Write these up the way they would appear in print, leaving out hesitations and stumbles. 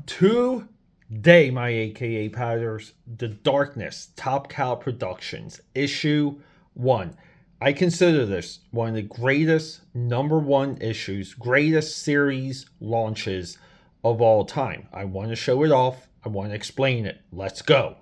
Today, my AKA Padders, The Darkness, Top Cow Productions, Issue 1. I consider this one of the greatest #1 issues, greatest series launches of all time. I want to show it off. I want to explain it. Let's go.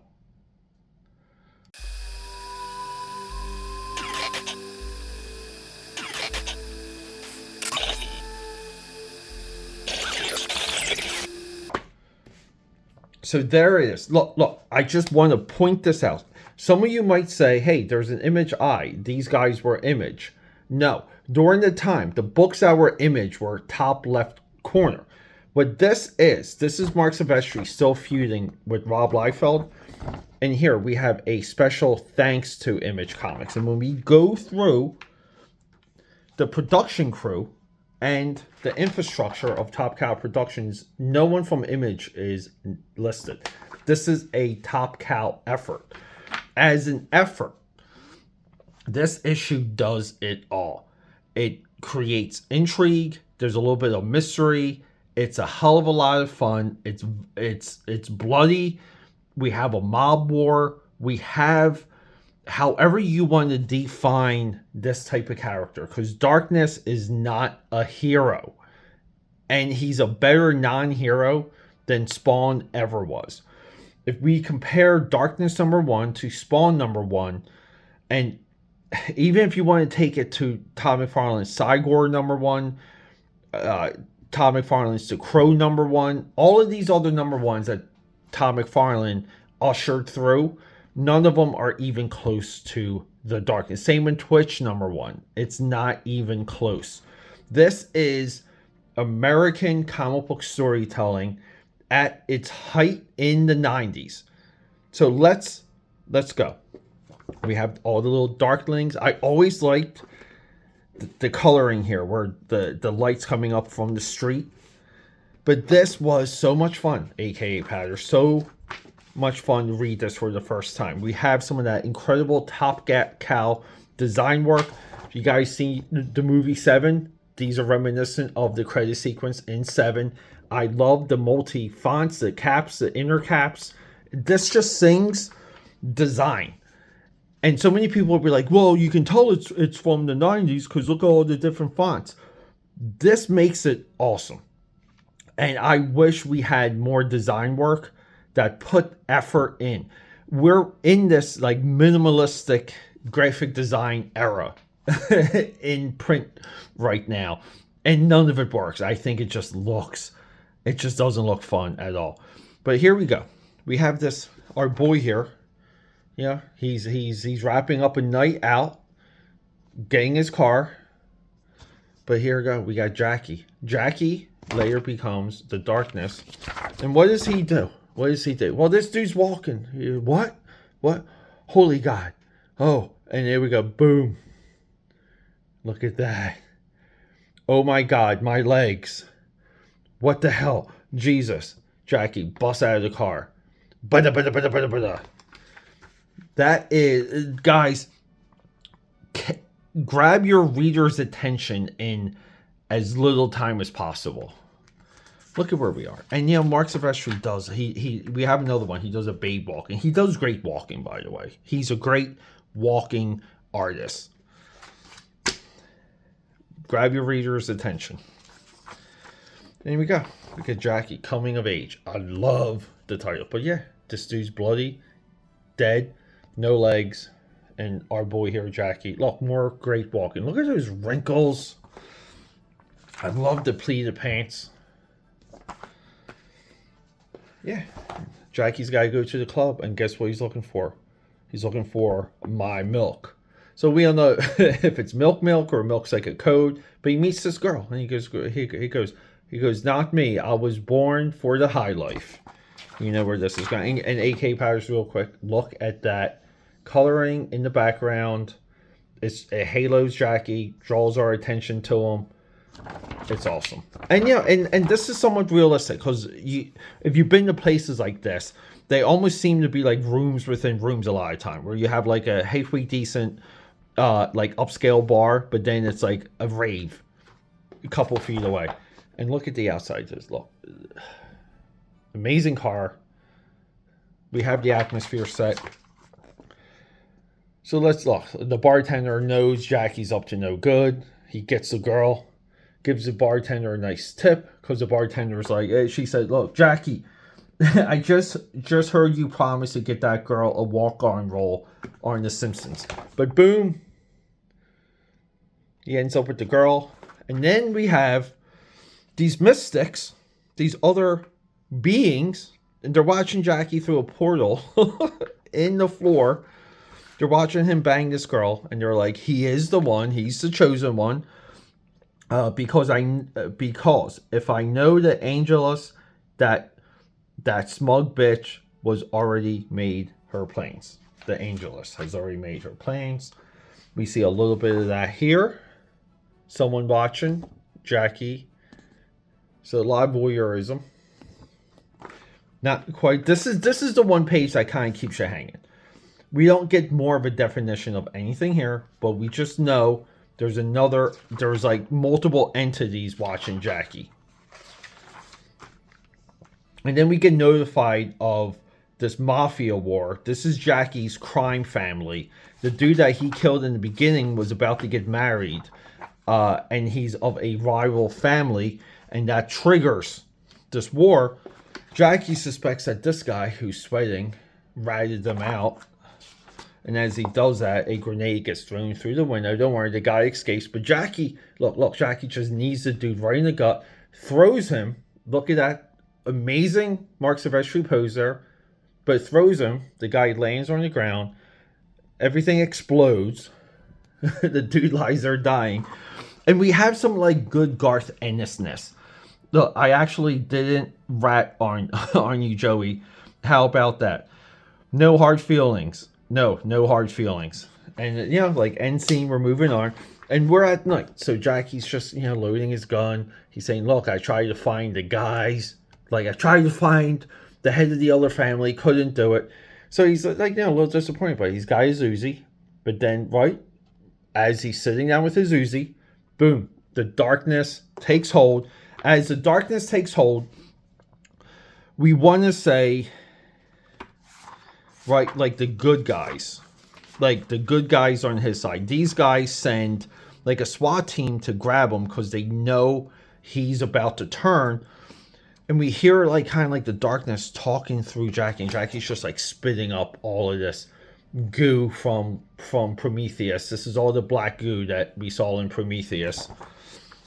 So there it is. Look, I just want to point this out. Some of you might say, hey, there's an Image eye. These guys were Image. No. During the time, the books that were Image were top left corner. What this is Marc Silvestri still feuding with Rob Liefeld. And here we have a special thanks to Image Comics. And when we go through the production crew and the infrastructure of Top Cow Productions, no one from Image is listed. This is a Top Cow effort. As an effort, this issue does it all. It creates intrigue. There's a little bit of mystery. It's a hell of a lot of fun. It's bloody. We have a mob war. We have however you want to define this type of character, because Darkness is not a hero, and he's a better non-hero than Spawn ever was. If we compare Darkness #1 to Spawn #1, and even if you want to take it to Todd McFarlane's Cygor #1, Todd McFarlane's The Crow #1, all of these other #1s that Todd McFarlane ushered through, none of them are even close to the Darkness. Same with Twitch #1. It's not even close. This is American comic book storytelling at its height in the 90s. So let's go. We have all the little darklings. I always liked the coloring here, where the light's coming up from the street. But this was so much fun, AKA Patter. So much fun to read this for the first time. We have some of that incredible Top Cow design work. If you guys see the movie 7, these are reminiscent of the credit sequence in 7. I love the multi fonts, the caps, the inner caps. This just sings design. And so many people will be like, well, you can tell it's from the 90s because look at all the different fonts. This makes it awesome. And I wish we had more design work that put effort in. We're in this like minimalistic graphic design era in print right now, and none of it works. I think it just doesn't look fun at all. But here we go. We have our boy here. Yeah, he's wrapping up a night out, getting his car. But here we go. We got Jackie. Jackie later becomes the Darkness. And what does he do? What does he do? Well, this dude's walking. What? Holy God. Oh, and there we go. Boom. Look at that. Oh my God, my legs. What the hell? Jesus. Jackie busts out of the car. Bada. That is, guys, grab your reader's attention in as little time as possible. Look at where we are. And Marc Silvestri does, we have another one. He does a babe walking. He does great walking, by the way. He's a great walking artist. Grab your reader's attention. And here we go. Look at Jackie, coming of age. I love the title. But yeah, this dude's bloody, dead, no legs. And our boy here, Jackie. Look, more great walking. Look at those wrinkles. I love the pleated pants. Yeah, Jackie's got to go to the club, and guess what he's looking for? He's looking for my milk. So we don't know if it's milk or milk's like a code, but he meets this girl, and he goes, not me. I was born for the high life. You know where this is going. And AK Powers, real quick, look at that coloring in the background. It halos Jackie, draws our attention to him. It's awesome. And and this is somewhat realistic, because if you've been to places like this, they almost seem to be like rooms within rooms a lot of time, where you have like a halfway decent like upscale bar, but then it's like a rave a couple feet away. And look at the outside. Just look. Amazing car. We have the atmosphere set. So let's look. The bartender knows Jackie's up to no good. He gets the girl, gives the bartender a nice tip, because the bartender's like, she said, look, Jackie, I just heard you promise to get that girl a walk-on role on The Simpsons. But boom, he ends up with the girl. And then we have these mystics, these other beings, and they're watching Jackie through a portal in the floor. They're watching him bang this girl, and they're like, he is the one, he's the chosen one. Because if I know that Angelus, that smug bitch was already made her planes. The Angelus has already made her planes. We see a little bit of that here. Someone watching Jackie. So a lot of voyeurism. Not quite. This is the one page that kind of keeps you hanging. We don't get more of a definition of anything here, but we just know there's like multiple entities watching Jackie. And then we get notified of this mafia war. This is Jackie's crime family. The dude that he killed in the beginning was about to get married. And he's of a rival family. And that triggers this war. Jackie suspects that this guy who's sweating ratted them out. And as he does that, a grenade gets thrown through the window. Don't worry, the guy escapes. But Jackie, look, Jackie just knees the dude right in the gut. Throws him. Look at that amazing Marc Silvestri pose there. But throws him. The guy lands on the ground. Everything explodes. The dude lies there dying. And we have some like good Garth Ennis-ness. Look, I actually didn't rat on you, Joey. How about that? No hard feelings. No hard feelings. And, like, end scene, we're moving on. And we're at night. So Jackie's just, loading his gun. He's saying, look, I tried to find the guys. Like, I tried to find the head of the other family. Couldn't do it. So he's, like, a little disappointed. But he's got his Uzi. But then, right, as he's sitting down with his Uzi, boom, the darkness takes hold. As the darkness takes hold, we want to say, right, like the good guys. Like the good guys on his side. These guys send like a SWAT team to grab him because they know he's about to turn. And we hear like kind of like the darkness talking through Jackie. And Jackie's just like spitting up all of this goo from Prometheus. This is all the black goo that we saw in Prometheus.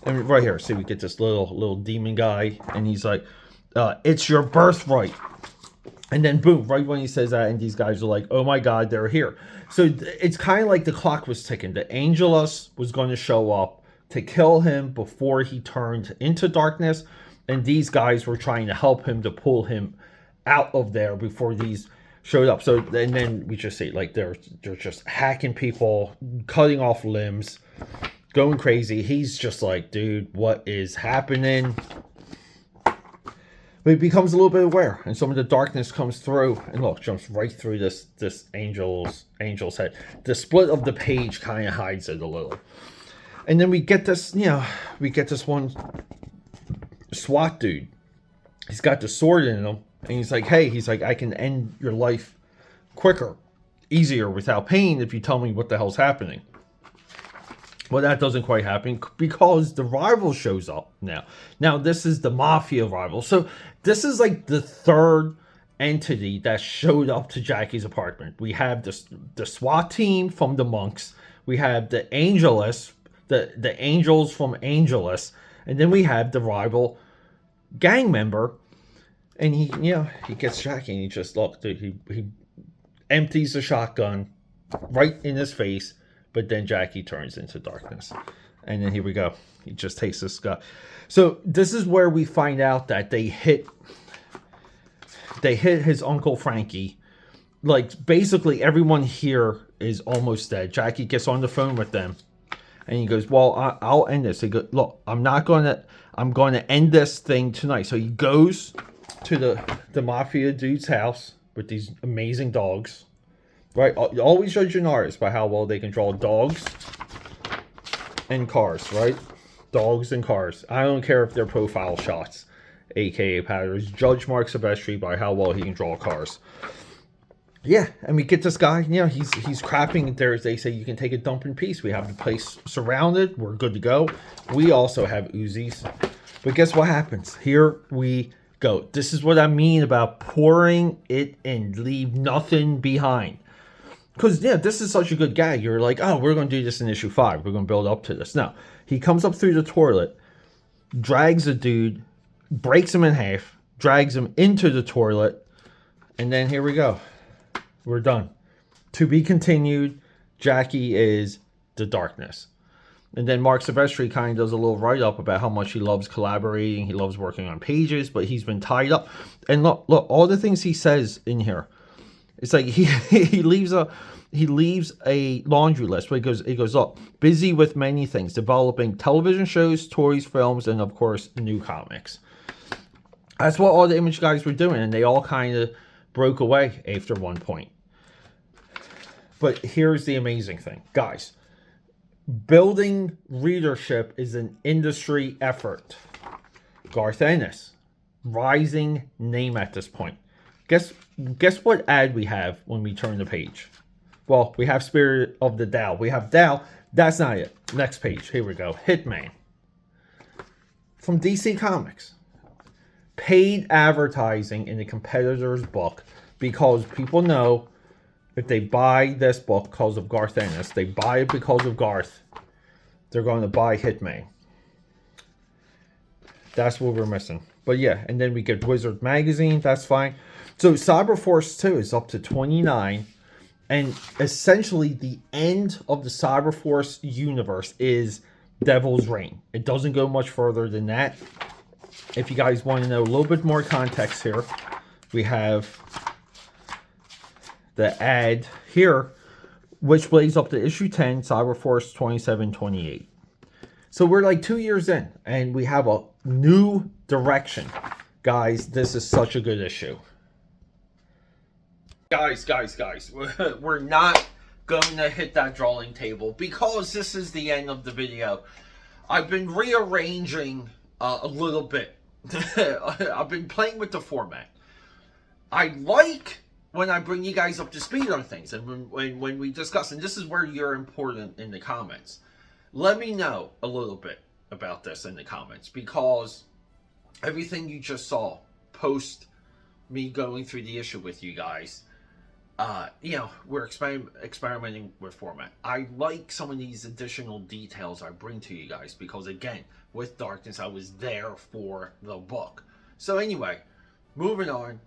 And right here, see, we get this little demon guy. And he's like, it's your birthright. And then boom, right when he says that, and these guys are like, oh my God, they're here. So it's kind of like the clock was ticking. The Angelus was going to show up to kill him before he turned into darkness. And these guys were trying to help him to pull him out of there before these showed up. So, and then we just see, like, they're just hacking people, cutting off limbs, going crazy. He's just like, dude, what is happening? But he becomes a little bit aware, and some of the darkness comes through, and look, jumps right through this angel's head. The split of the page kind of hides it a little. And then we get this, one SWAT dude. He's got the sword in him, and he's like, hey, I can end your life quicker, easier, without pain if you tell me what the hell's happening. Well, that doesn't quite happen because the rival shows up now. Now, this is the mafia rival. So, this is like the third entity that showed up to Jackie's apartment. We have the SWAT team from the monks. We have the Angelus, the angels from Angelus. And then we have the rival gang member. And he gets Jackie and he just, look, dude, he empties the shotgun right in his face. But then Jackie turns into darkness. And then here we go. He just takes this guy. So this is where we find out that they hit his Uncle Frankie. Like, basically everyone here is almost dead. Jackie gets on the phone with them. And he goes, well, I'll end this. He goes, look, I'm going to end this thing tonight. So he goes to the mafia dude's house with these amazing dogs. Right, you always judge an artist by how well they can draw dogs and cars, right? Dogs and cars. I don't care if they're profile shots. aka Patters, judge Marc Silvestri by how well he can draw cars. Yeah, and we get this guy, you know, he's crapping. They say you can take a dump in peace. We have the place surrounded. We're good to go. We also have Uzis. But guess what happens? Here we go. This is what I mean about pouring it in. Leave nothing behind. Because, yeah, this is such a good gag. You're like, oh, we're going to do this in issue 5. We're going to build up to this. No, he comes up through the toilet, drags a dude, breaks him in half, drags him into the toilet, and then here we go. We're done. To be continued. Jackie is the darkness. And then Marc Silvestri kind of does a little write-up about how much he loves collaborating. He loves working on pages, but he's been tied up. And look, all the things he says in here. It's like he leaves a laundry list. But he goes, look, busy with many things, developing television shows, toys, films, and of course, new comics. That's what all the Image guys were doing, and they all kind of broke away after one point. But here's the amazing thing, guys. Building readership is an industry effort. Garth Ennis, rising name at this point. Guess what ad we have when we turn the page? Well, we have Spirit of the Dow. We have Dow. That's not it. Next page. Here we go. Hitman. From DC Comics. Paid advertising in a competitor's book because people know if they buy this book because of Garth Ennis, they buy it because of Garth, they're going to buy Hitman. That's what we're missing. But yeah, and then we get Wizard Magazine. That's fine. So Cyberforce 2 is up to 29. And essentially the end of the Cyberforce universe is Devil's Reign. It doesn't go much further than that. If you guys want to know a little bit more context here, we have the ad here, which plays up to issue 10, Cyberforce 27-28. So we're like 2 years in, and we have a new direction. Guys, this is such a good issue. Guys, we're not going to hit that drawing table because this is the end of the video. I've been rearranging a little bit. I've been playing with the format. I like when I bring you guys up to speed on things, and when we discuss, and this is where you're important in the comments. Let me know a little bit about this in the comments, because everything you just saw post me going through the issue with you guys, you know, we're experimenting with format. I like some of these additional details I bring to you guys because, again, with Darkness, I was there for the book. So anyway, moving on.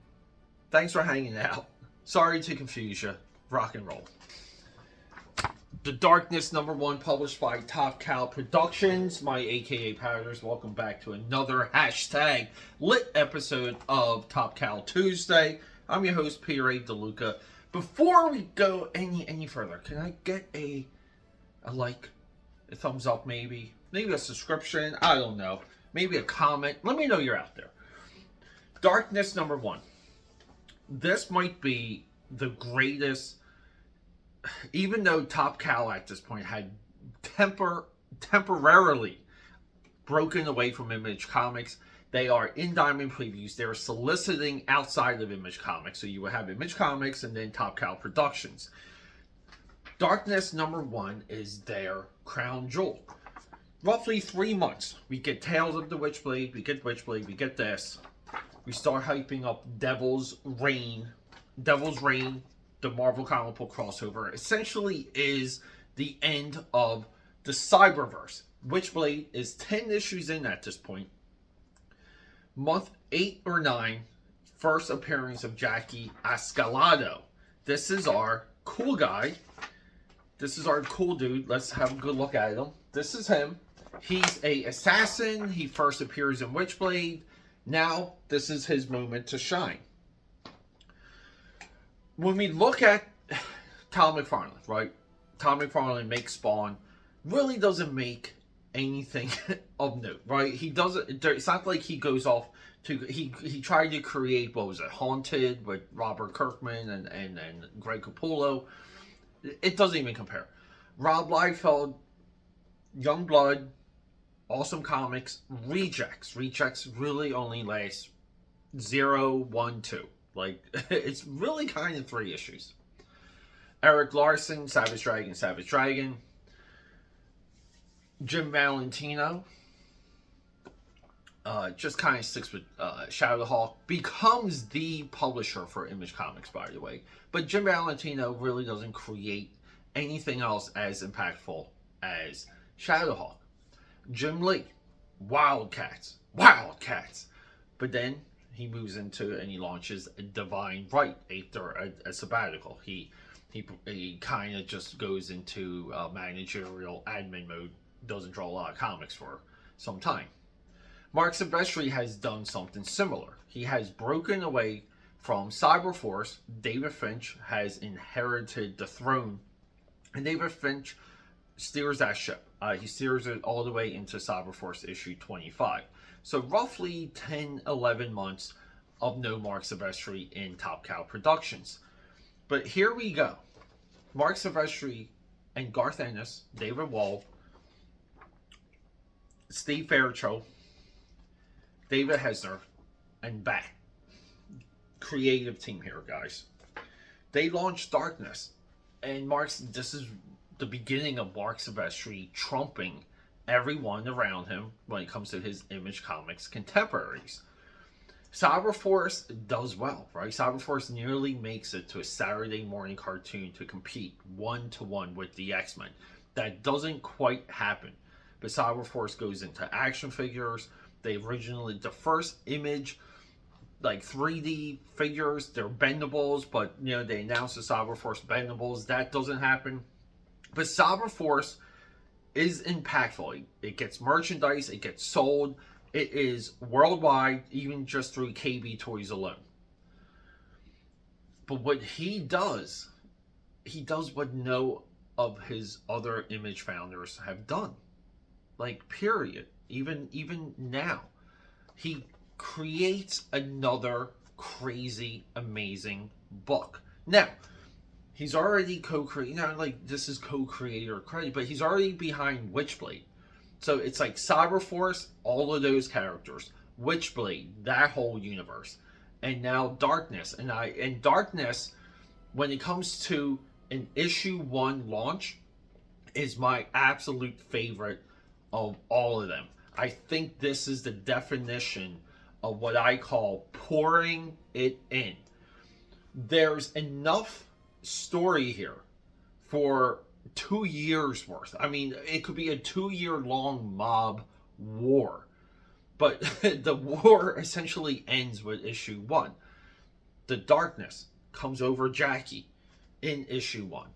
Thanks for hanging out. Sorry to confuse you. Rock and roll. The Darkness #1, published by Top Cow Productions. My AKA Powders, welcome back to another hashtag lit episode of Top Cow Tuesday. I'm your host, DeLuca. Before we go any further, can I get a like, a thumbs up maybe a subscription? I don't know. Maybe a comment. Let me know you're out there. Darkness #1. This might be the greatest, even though Top Cow at this point had temporarily broken away from Image Comics. They are in Diamond Previews. They're soliciting outside of Image Comics. So you will have Image Comics and then Top Cow Productions. Darkness #1 is their crown jewel. Roughly 3 months. We get Tales of the Witchblade. We get Witchblade. We get this. We start hyping up Devil's Reign. Devil's Reign, the Marvel comic book crossover, essentially is the end of the Cyberverse. Witchblade is 10 issues in at this point. Month 8 or 9, first appearance of Jackie Ascalado. This is our cool guy. This is our cool dude. Let's have a good look at him. This is him. He's a assassin. He first appears in Witchblade. Now, this is his moment to shine. When we look at Todd McFarlane, right? Todd McFarlane makes Spawn. Really doesn't make anything of note, right? He doesn't. It's not like he goes off to. He tried to create, what was it, Haunted with Robert Kirkman and Greg Capullo. It doesn't even compare. Rob Liefeld, Youngblood, Awesome Comics Rejects. Rejects really only lasts 0, 1, 2. Like, it's really kind of 3 issues. Eric Larson, Savage Dragon, Savage Dragon. Jim Valentino just kind of sticks with Shadowhawk. Becomes the publisher for Image Comics, by the way. But Jim Valentino really doesn't create anything else as impactful as Shadowhawk. Jim Lee, Wildcats. But then he moves into and he launches Divine Right after a sabbatical. He kind of just goes into managerial admin mode. Doesn't draw a lot of comics for some time. Marc Silvestri has done something similar. He has broken away from Cyberforce. David Finch has inherited the throne, and David Finch steers that ship. He steers it all the way into Cyberforce issue 25. So roughly 10, 11 months of no Marc Silvestri in Top Cow Productions. But here we go. Marc Silvestri and Garth Ennis, David Wall, Steve Fairchild, David Heisler, and Batt. Creative team here, guys. They launched Darkness. And this is the beginning of Marc Silvestri trumping everyone around him when it comes to his Image Comics contemporaries. Cyberforce does well, right? Cyberforce nearly makes it to a Saturday morning cartoon to compete 1-to-1 with the X-Men. That doesn't quite happen. But Cyberforce goes into action figures. The first Image, like 3D figures, they're bendables, but they announced the Cyberforce bendables. That doesn't happen. But Cyberforce is impactful. It gets merchandise, it gets sold. It is worldwide, even just through KB Toys alone. But what he does what no of his other Image founders have done. Like, period. Even now. He creates another crazy, amazing book. Now, he's already this is co-creator credit, but he's already behind Witchblade. So it's like Cyberforce, all of those characters, Witchblade, that whole universe, and now Darkness. And Darkness, when it comes to an issue 1 launch, is my absolute favorite of all of them. I think this is the definition of what I call pouring it in. There's enough story here for 2 years worth. I mean, it could be a 2-year-long mob war. But the war essentially ends with issue 1. The darkness comes over Jackie in issue 1.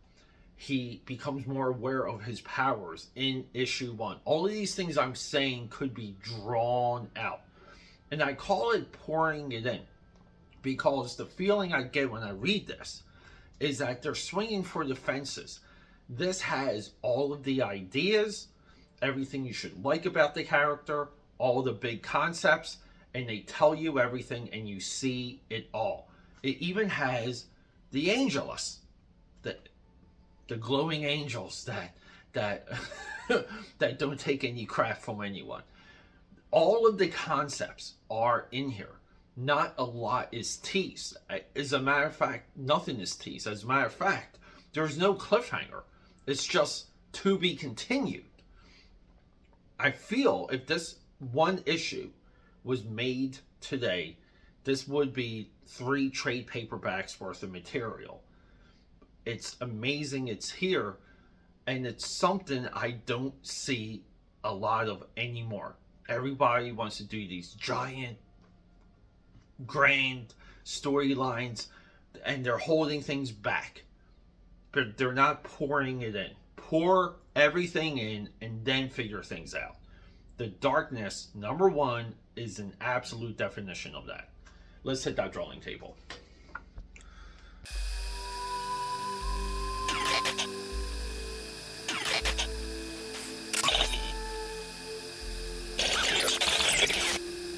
He becomes more aware of his powers in issue 1. All of these things I'm saying could be drawn out. And I call it pouring it in because the feeling I get when I read this is that they're swinging for the fences. This has all of the ideas, everything you should like about the character, all the big concepts, and they tell you everything and you see it all. It even has the Angelus, the glowing angels that that don't take any crap from anyone. All of the concepts are in here. Not a lot is teased. As a matter of fact, nothing is teased. As a matter of fact, there's no cliffhanger. It's just to be continued. I feel if this one issue was made today, this would be 3 trade paperbacks worth of material. It's amazing it's here, and it's something I don't see a lot of anymore. Everybody wants to do these giant, grand storylines, and they're holding things back. But they're not pouring it in. Pour everything in and then figure things out. The darkness, number 1, is an absolute definition of that. Let's hit that drawing table.